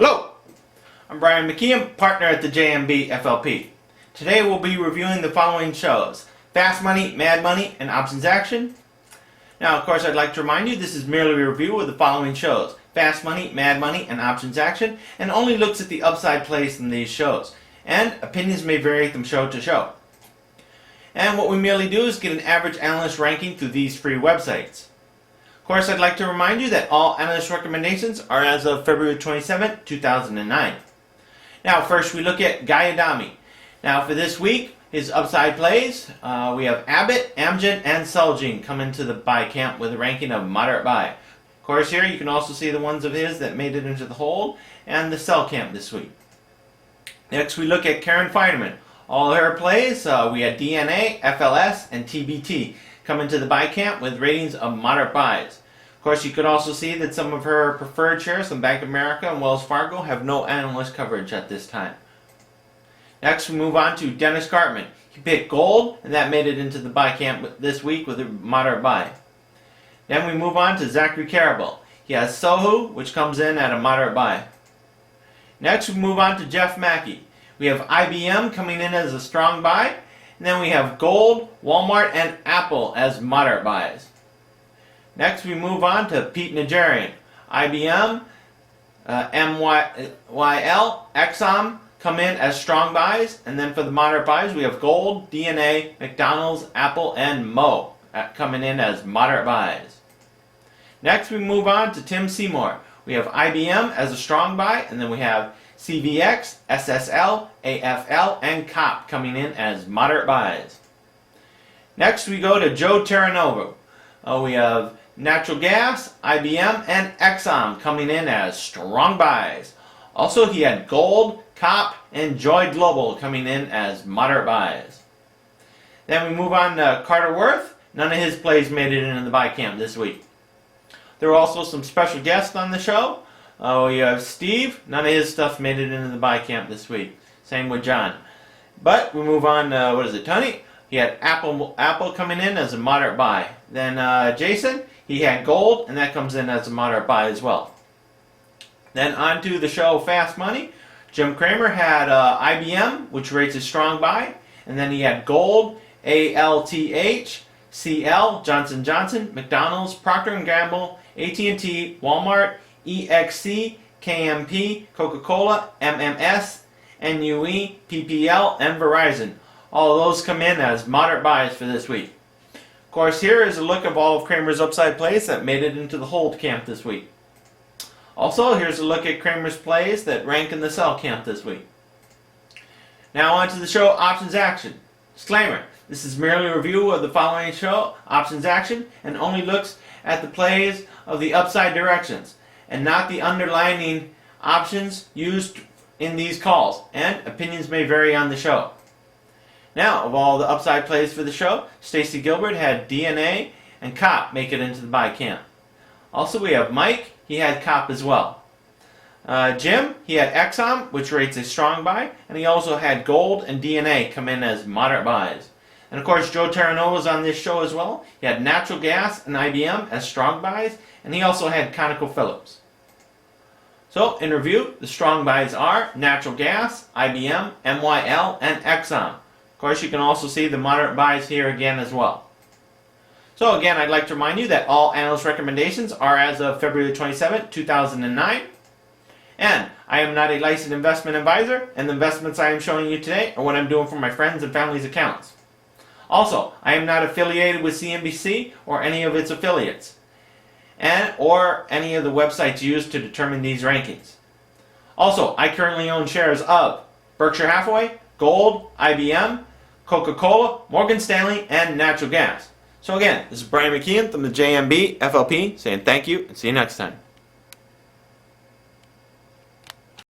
Hello, I'm Brian Mckeon, partner at the JMB FLP. Today we'll be reviewing the following shows: Fast Money, Mad Money, and Options Action. Now, of course, I'd like to remind you this is merely a review of the following shows: Fast Money, Mad Money, and Options Action, and only looks at the upside plays in these shows. And opinions may vary from show to show. And what we merely do is get an average analyst ranking through these free websites. Of course, I'd like to remind you that all analyst recommendations are as of February 27, 2009. Now, first we look at Guy Adami. Now, for this week, his upside plays, we have Abbott, Amgen, and Celgene come into the buy camp with a ranking of moderate buy. Of course, here you can also see the ones of his that made it into the hold and the sell camp this week. Next, we look at Karen Feinerman. All her plays, we had DNA, FLS, and TBT come into the buy camp with ratings of moderate buys. Of course, you could also see that some of her preferred shares from Bank of America and Wells Fargo have no analyst coverage at this time. Next, we move on to Dennis Cartman. He picked gold, and that made it into the buy camp this week with a moderate buy. Then we move on to Zachary Carabel. He has Sohu, which comes in at a moderate buy. Next, we move on to Jeff Mackey. We have IBM coming in as a strong buy, and then we have gold, Walmart, and Apple as moderate buys. Next, we move on to Pete Najarian. IBM, MYL, Exxon come in as strong buys, and then for the moderate buys, we have gold, DNA, McDonald's, Apple, and Mo coming in as moderate buys. Next, we move on to Tim Seymour. We have IBM as a strong buy, and then we have CVX, SSL, AFL, and COP coming in as moderate buys. Next, we go to Joe Terranova. We have natural gas, IBM, and Exxon coming in as strong buys. Also, he had gold, COP, and Joy Global coming in as moderate buys. Then we move on to Carter Worth. None of his plays made it into the buy camp this week. There were also some special guests on the show. We have Steve. None of his stuff made it into the buy camp this week. Same with John. But we move on to, Tony? He had Apple coming in as a moderate buy. Then Jason, he had gold, and that comes in as a moderate buy as well. Then on to the show Fast Money. Jim Cramer had IBM, which rates a strong buy. And then he had gold, ALTH, CL, Johnson & Johnson, McDonald's, Procter & Gamble, AT&T, Walmart, EXC, KMP, Coca-Cola, MMS, NUE, PPL, and Verizon. All of those come in as moderate buys for this week. Of course, here is a look of all of Cramer's upside plays that made it into the hold camp this week. Also, here's a look at Cramer's plays that rank in the sell camp this week. Now on to the show Options Action. Disclaimer: this is merely a review of the following show, Options Action, and only looks at the plays of the upside directions, and not the underlying options used in these calls, and opinions may vary on the show. Now, of all the upside plays for the show, Stacy Gilbert had DNA and COP make it into the buy camp. Also, we have Mike, he had COP as well. Jim, he had Exxon, which rates a strong buy, and he also had gold and DNA come in as moderate buys. And of course, Joe Terranova was on this show as well. He had natural gas and IBM as strong buys, and he also had ConocoPhillips. So, in review, the strong buys are natural gas, IBM, MYL, and Exxon. Of course, you can also see the moderate buys here again as well. So again, I'd like to remind you that all analyst recommendations are as of February 27, 2009. And I am not a licensed investment advisor, and the investments I am showing you today are what I'm doing for my friends and family's accounts. Also, I am not affiliated with CNBC or any of its affiliates, or any of the websites used to determine these rankings. Also, I currently own shares of Berkshire Hathaway, Gold, IBM, Coca-Cola, Morgan Stanley, and natural gas. So again, this is Brian Mckeon from the JMB FLP saying thank you and see you next time.